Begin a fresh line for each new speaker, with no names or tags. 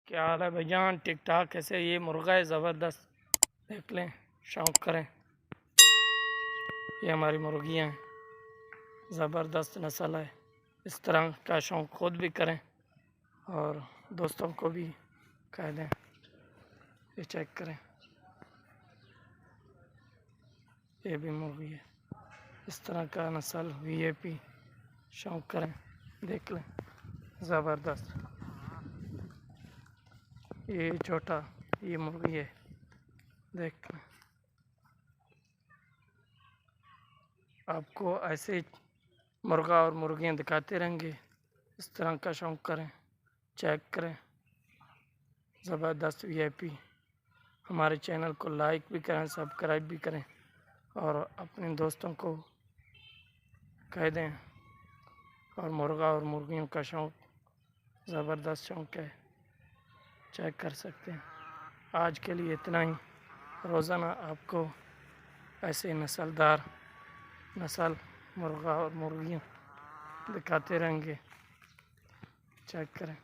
क्या हाल है भाईजान, ठीक ठाक? कैसे? ये मुर्गा है ज़बरदस्त, देख लें, शौक़ करें। ये हमारी मुर्गियाँ हैं, ज़बरदस्त नस्ल है। इस तरह का शौक़ खुद भी करें और दोस्तों को भी कह दें। ये चेक करें, ये भी मुर्गी है। इस तरह का नस्ल वीआईपी शौक़ करें, देख लें, ज़बरदस्त। ये छोटा ये मुर्गी है, देख लें। आपको ऐसे मुर्गा और मुर्गियाँ दिखाते रहेंगे। इस तरह का शौक़ करें, चेक करें, ज़बरदस्त वीआईपी। हमारे चैनल को लाइक भी करें, सब्सक्राइब भी करें और अपने दोस्तों को कह दें। और मुर्गा और मुर्गियों का शौक़ ज़बरदस्त शौक़ है, चेक कर सकते हैं। आज के लिए इतना ही। रोज़ाना आपको ऐसे नस्लदार नस्ल मुर्गा और मुर्गियाँ दिखाते रहेंगे, चेक करें।